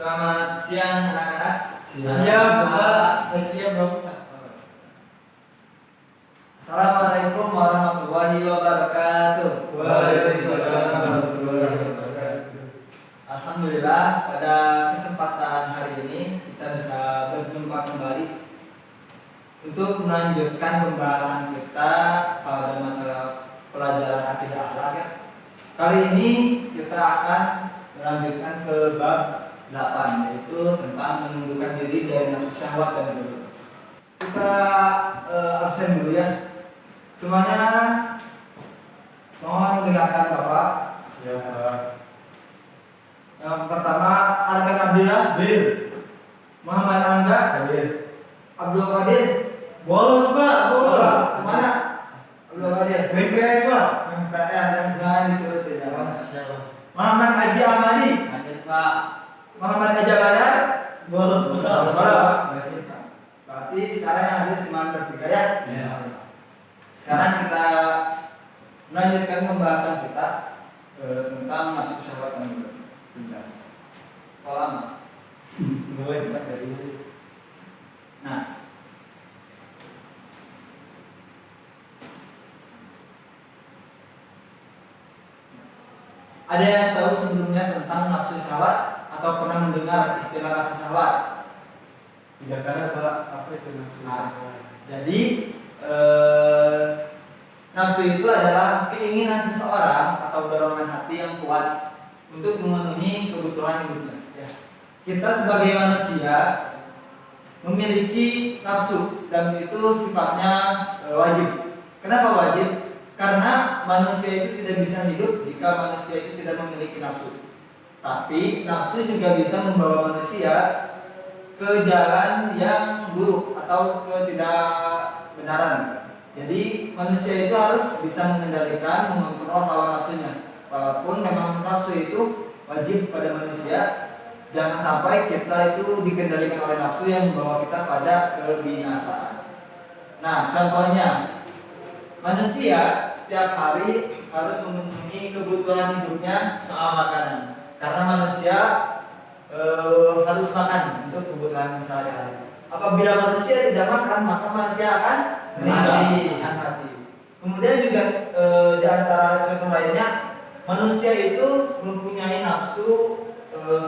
Selamat siang anak-anak. Siap, Bapak. Siap, Bapak. Assalamualaikum warahmatullahi wabarakatuh. Waalaikumsalam warahmatullahi wabarakatuh. Alhamdulillah, pada kesempatan hari ini kita bisa berjumpa kembali untuk melanjutkan pembahasan kita pada mata pelajaran akidah akhlak ya. Kali ini kita akan melanjutkan ke bab 8, yaitu tentang menundukkan diri dari nafsu syahwat dan ghurur. Kita absen dulu ya. Semuanya mohon dengarkan Bapak. Siap. Yang pertama, Arkan Abdillah Hadir. Muhammad Angga Hadir. Abdul Qadir. Bolos, Pak. Bolos. Kemana? Abdul Qadir. MPR, Pak. MPR dan jangan diturutin ya. Siap. Muhammad Haji Amali. Hadir Pak. Muhammad Haji Badar. Bolos, Pak. Bolos. Berarti sekarang yang hadir cuma bertiga ya. Ya. Sekarang kita melanjutkan pembahasan kita tentang nafsu syahwat dan ghurur. Lama. Mulai Pak dari Nah, ada yang tahu sebelumnya tentang nafsu syahwat atau pernah mendengar istilah nafsu syahwat? tidak karena Pak, apa itu nafsu? Jadi nafsu itu adalah keinginan seseorang atau dorongan hati yang kuat untuk memenuhi kebutuhan hidupnya. Ya. Kita sebagai manusia memiliki nafsu dan itu sifatnya wajib. Kenapa wajib? Karena manusia itu tidak bisa hidup jika manusia itu tidak memiliki nafsu. Tapi nafsu juga bisa membawa manusia ke jalan yang buruk atau ketidakbenaran. Jadi manusia itu harus bisa mengendalikan, mengontrol hawa nafsunya. Walaupun memang nafsu itu wajib pada manusia, jangan sampai kita itu dikendalikan oleh nafsu yang membawa kita pada kebinasaan. Nah, contohnya manusia setiap hari harus memenuhi kebutuhan hidupnya soal makanan. Karena manusia harus makan untuk kebutuhan sehari-hari. Apabila manusia tidak makan, maka manusia akan mati. Kemudian juga di antara contoh lainnya, manusia itu mempunyai nafsu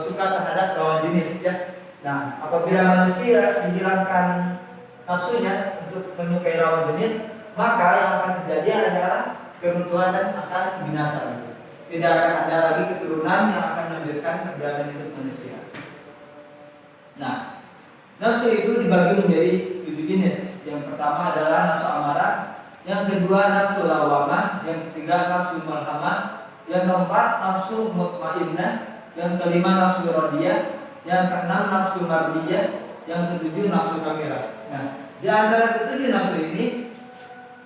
suka terhadap lawan jenis ya. Nah, apabila manusia dihilangkan nafsunya untuk menyukai lawan jenis, maka yang akan terjadi adalah keruntuhan dan akan binasa. Tidak akan ada lagi keturunan yang akan melanjutkan perjalanan hidup manusia. Nah, nafsu itu dibagi menjadi 7 jenis. Yang pertama adalah nafsu amarah, yang kedua nafsu lawamah, yang ketiga nafsu malhamah, yang keempat nafsu mutmainnah, yang kelima nafsu radiyah, yang keenam nafsu mardiyah, yang ketujuh nafsu kamirah. Nah, di antara ketujuh nafsu ini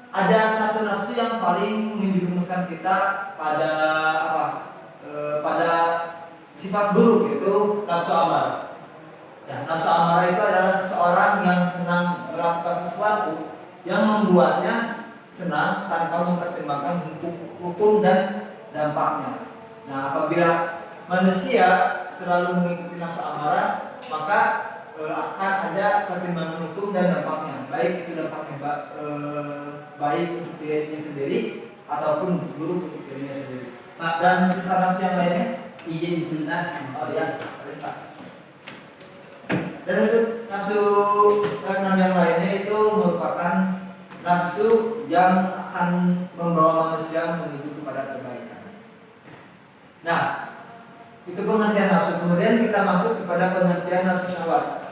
ada satu nafsu yang paling menjerumuskan kita pada apa? Pada sifat buruk, yaitu nafsu amarah. Ya, nafsu amarah itu adalah seseorang yang senang melakukan sesuatu yang membuatnya senang tanpa mempertimbangkan hukum dan dampaknya. Nah, apabila manusia selalu mengikuti nafsu amarah, maka akan ada pertimbangan hukum dan dampaknya, baik itu dampaknya baik untuk dirinya sendiri ataupun buruk untuk dirinya sendiri. Pak. Dan sisa nafsu yang lainnya, Izin sebentar. oh ya, perintah. Dan untuk nafsu keenam yang lainnya itu merupakan nafsu yang akan membawa manusia menuju kepada kebaikan. Nah, itu pengertian nafsu. Kemudian kita masuk kepada pengertian nafsu syahwat.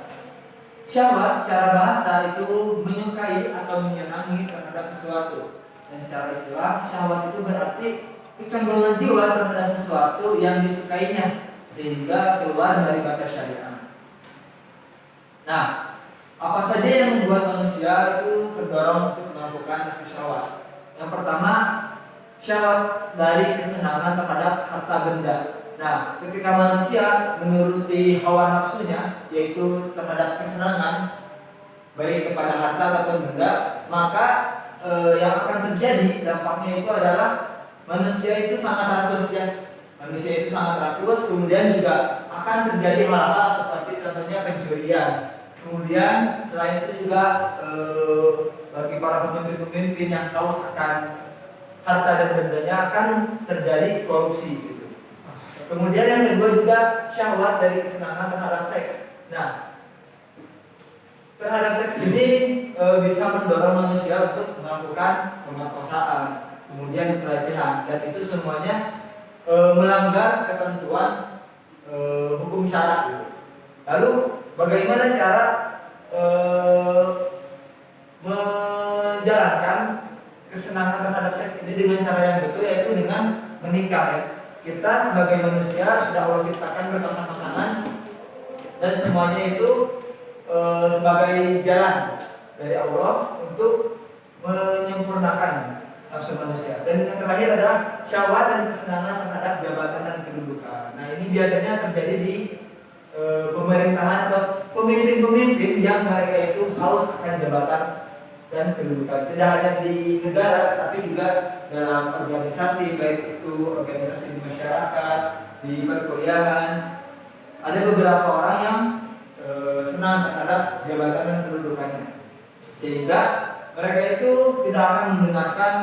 Syahwat secara bahasa itu menyukai atau menyenangi terhadap sesuatu. Dan secara istilah, syahwat itu berarti kecondongan jiwa terhadap sesuatu yang disukainya sehingga keluar dari batas syariat. Nah, apa saja yang membuat manusia itu terdorong untuk melakukan nafsu syahwat? Yang pertama, syahwat dari kesenangan terhadap harta benda. Nah, ketika manusia menuruti hawa nafsunya, yaitu terhadap kesenangan, baik kepada harta ataupun benda, maka yang akan terjadi dampaknya itu adalah manusia itu sangat rakus ya. Manusia itu sangat rakus, kemudian juga akan terjadi hal-hal seperti contohnya pencurian. Kemudian selain itu juga bagi para pemimpin-pemimpin yang haus akan harta dan bendanya akan terjadi korupsi gitu. Kemudian yang kedua juga syahwat dari kesenangan terhadap seks. Nah, terhadap seks ini bisa mendorong manusia untuk melakukan pemerkosaan, kemudian pelecehan, dan itu semuanya melanggar ketentuan hukum syara gitu. Lalu bagaimana cara menjalankan kesenangan terhadap seks ini dengan cara yang betul, yaitu dengan menikah ya. Kita sebagai manusia sudah Allah ciptakan berpasang-pasangan dan semuanya itu sebagai jalan dari Allah untuk menyempurnakan nafsu manusia. Dan yang terakhir adalah syahwat dan kesenangan terhadap jabatan dan kedudukan. Nah, ini biasanya terjadi di pemerintahan atau pemimpin-pemimpin yang mereka itu haus akan jabatan dan kedudukan. Tidak hanya di negara, tapi juga dalam organisasi, baik itu organisasi di masyarakat, di perkuliahan. Ada beberapa orang yang senang terhadap jabatan dan kedudukannya, sehingga mereka itu tidak akan mendengarkan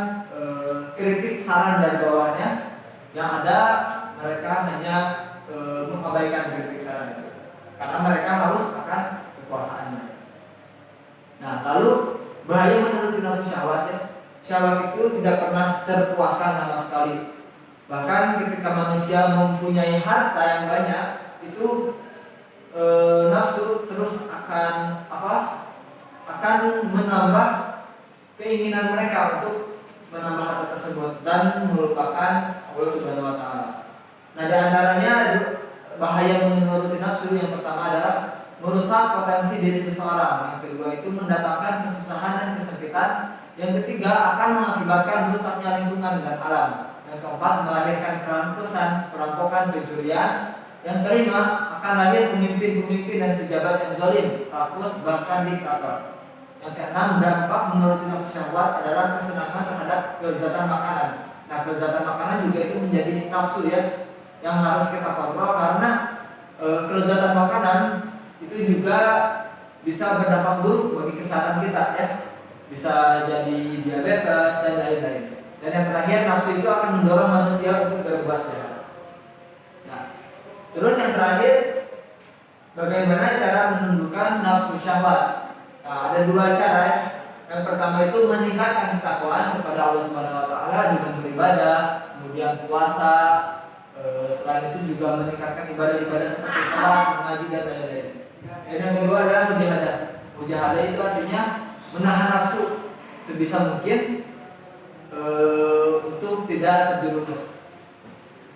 kritik, saran dari bawahnya. Yang ada mereka hanya mengabaikan kritik saran itu, karena mereka haus akan kekuasaannya. Nah, lalu bahaya menuruti nafsu syahwat ya. Syahwat itu tidak pernah terpuaskan sama sekali. Bahkan ketika manusia mempunyai harta yang banyak, itu nafsu terus akan akan menambah keinginan mereka untuk menambah harta tersebut dan melupakan Allah Subhanahu wa taala. Nah, di antaranya bahaya menuruti nafsu yang pertama adalah merusak potensi diri seseorang. Yang kedua itu mendatangkan kesusahan dan kesempitan. Yang ketiga akan mengakibatkan rusaknya lingkungan dan alam. Yang keempat melahirkan kerantusan, perampokan, pencurian. Yang kelima akan lahir pemimpin-pemimpin dan pejabat yang zalim, rakus, bahkan diktator. Yang keenam, dampak menuruti nafsu syahwat adalah kesenangan terhadap kelezatan makanan. Nah, kelezatan makanan juga itu menjadi nafsu ya, yang harus kita kontrol, karena kelezatan makanan itu juga bisa berdampak buruk bagi kesehatan kita ya. Bisa jadi diabetes dan lain-lain. Dan yang terakhir, nafsu itu akan mendorong manusia untuk berbuat jahat. Nah, terus yang terakhir, bagaimana cara menundukkan nafsu syahwat? Nah, ada dua cara ya. Yang pertama itu meningkatkan ketakwaan kepada Allah Subhanahu wa taala dengan beribadah, kemudian puasa, selain itu juga meningkatkan ibadah-ibadah seperti sholat, mengaji dan lain-lain. Dan yang kedua adalah mujahadah. Mujahadah itu artinya menahan nafsu sebisa mungkin untuk tidak terjerumus.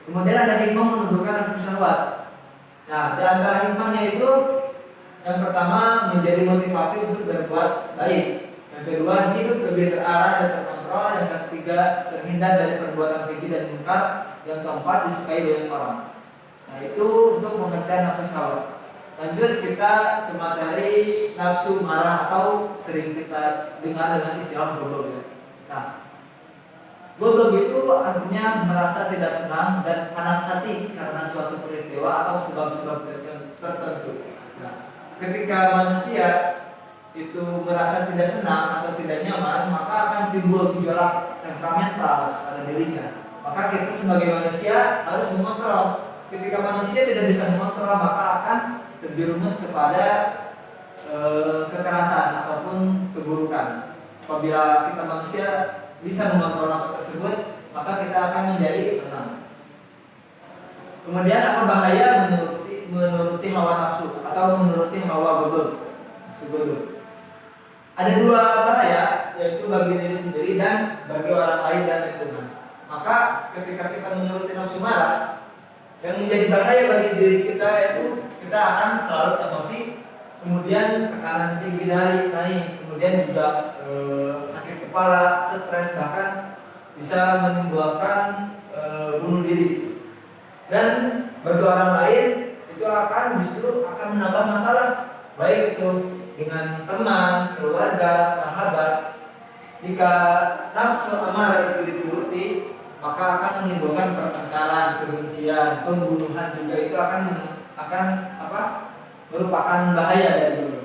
Kemudian ada hikmah menundukkan nafsu syahwat. Nah, di antara hikmahnya itu yang pertama menjadi motivasi untuk berbuat baik. Yang kedua hidup lebih terarah dan terkontrol. Yang ketiga terhindar dari perbuatan keji dan munkar. Yang keempat disukai banyak orang. Nah, itu untuk mengejar nafsu syahwat. Lanjut kita ke materi nafsu marah atau sering kita dengar dengan istilah ghadab ya. Nah, ghadab itu artinya merasa tidak senang dan panas hati karena suatu peristiwa atau sebab-sebab tertentu. Nah, ketika manusia itu merasa tidak senang atau tidak nyaman, maka akan timbul gejolak temperamental pada dirinya. Maka kita sebagai manusia harus mengontrol. Ketika manusia tidak bisa mengontrol, maka akan terjerumus kepada kekerasan ataupun keburukan. Apabila kita manusia bisa mengontrol nafsu tersebut, maka kita akan menjadi tenang. Kemudian apa bahaya menuruti hawa nafsu atau menuruti hawa ghadab? Ada dua bahaya, yaitu bagi diri sendiri dan bagi orang lain dan lingkungan. Maka ketika kita menuruti nafsu marah, yang menjadi bahaya bagi diri kita itu kita akan selalu emosi, kemudian tekanan tinggi naik, kemudian juga sakit kepala, stres, bahkan bisa menimbulkan bunuh diri. Dan bagi orang lain itu justru akan menambah masalah, baik itu dengan teman, keluarga, sahabat. Jika nafsu amarah itu dituruti, maka akan menimbulkan pertengkaran, kebencian, pembunuhan juga itu akan akan apa? Merupakan bahaya dari dulu.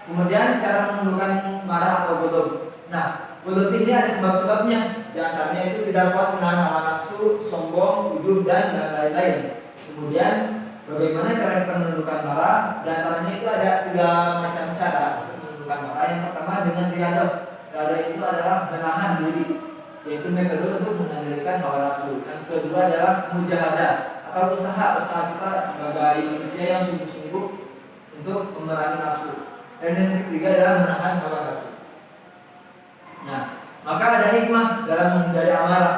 Kemudian cara menundukkan marah atau ghadab. Nah, ghadab ini ada sebab-sebabnya. Di antaranya itu tidak kuat menahan hawa nafsu, sombong, ujub dan lain-lain. Kemudian bagaimana cara kita menundukkan marah? Di antaranya itu ada 3 macam cara untuk menundukkan marah. Yang pertama dengan riadah. Riadah itu adalah menahan diri, yaitu metode untuk mengendalikan hawa nafsu. Yang kedua adalah mujahadah atau usaha kita sebagai manusia yang sungguh-sungguh untuk memerangi nafsu. Dan yang ketiga adalah menahan hawa nafsu. Nah, maka ada hikmah dalam menghindari amarah,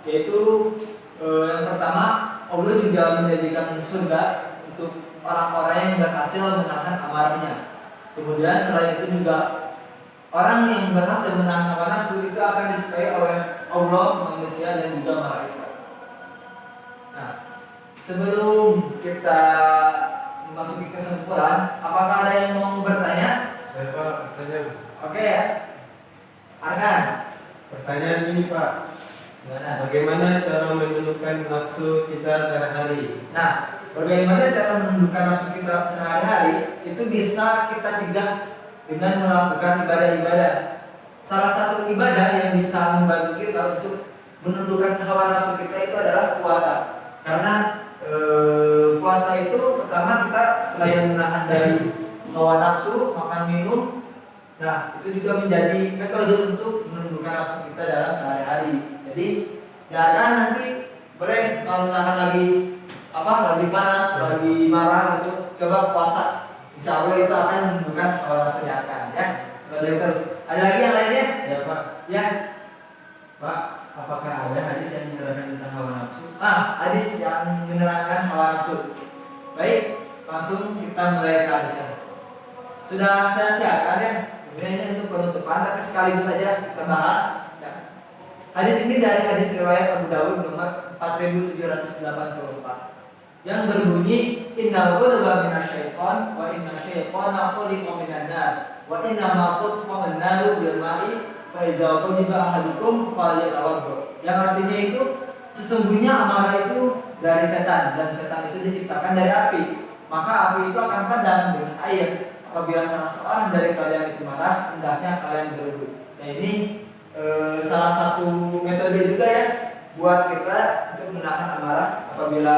yaitu yang pertama, Allah juga menjadikan surga untuk orang-orang yang berhasil menahan amarahnya. Kemudian selain itu juga orang yang berhasil menahan hawa nafsu itu akan disukai oleh Allah, manusia dan juga malaikat. Nah, sebelum kita memasuki kesimpulan, apakah ada yang mau bertanya? Saya Pak, bertanya. Oke ya. Arkan. Pertanyaan ini Pak, Gimana? bagaimana cara menundukkan nafsu kita sehari-hari? Nah, bagaimana cara menundukkan nafsu kita sehari-hari? Itu bisa kita cegah dengan melakukan ibadah-ibadah. Salah satu ibadah yang bisa membantu kita untuk menundukkan hawa nafsu kita itu adalah puasa. Karena puasa itu pertama kita selain menahan dari hawa nafsu, makan minum, nah itu juga menjadi metode untuk menundukkan nafsu kita dalam sehari-hari. Jadi jangan nanti boleh kalau misalkan lagi panas, lagi marah itu coba puasa. Insya Allah itu akan menundukkan hawa nafsu yang akan ya. Seperti itu. Ada lagi yang lainnya? Siapa? Ya. Pak, apakah ada hadis yang menerangkan tentang hawa nafsu? Hadis yang menerangkan hawa nafsu. Baik, langsung kita mulai ke hadisnya. Sudah saya siapkan ya. Kemudian ini untuk penutupan, tapi sekaligus saja kita bahas. Ya. Hadis ini dari hadis riwayat Abu Dawud nomor 4784 yang berbunyi innal ghadaba minasyaiton wa inna syaitana khuliqa minan nar wa inna ma tudfa'un naru bil ma'i fa iza ghadiba ahadukum falyatawadda. Yang artinya itu sesungguhnya amarah itu dari setan dan setan itu diciptakan dari api. Maka api itu akan padam dengan air. Apabila salah seorang dari kalian itu marah, hendaknya kalian berwudu. Nah ini salah satu metode juga ya buat kita untuk menahan amarah. Apabila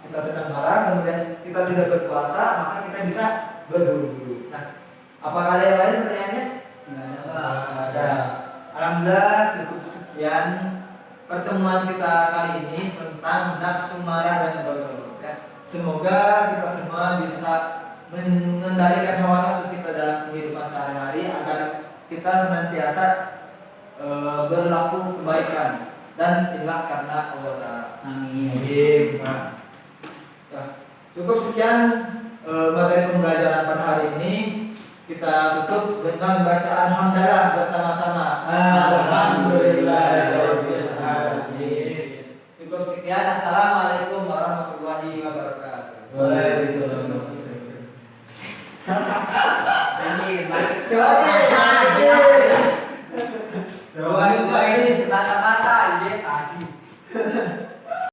kita sedang marah, kemudian kita tidak berpuasa, maka kita bisa berwudu. Nah, apakah ada yang lain pertanyaannya? Tidak ada Pak. Ada. Alhamdulillah cukup sekian pertemuan kita kali ini tentang nafsu marah dan ghadab. Ya. Semoga kita semua bisa mengendalikan hawa nafsu kita dalam kehidupan sehari-hari agar kita senantiasa berlaku kebaikan dan ikhlas karena Allah Ta'ala. Amin. Amin. Cukup sekian materi pembelajaran pada hari ini. Kita tutup dengan bacaan hamdalah bersama-sama. Alhamdulillahirabbil alamin. Cukup sekian. Assalamualaikum warahmatullahi wabarakatuh. Waalaikumsalam. Ini, Coba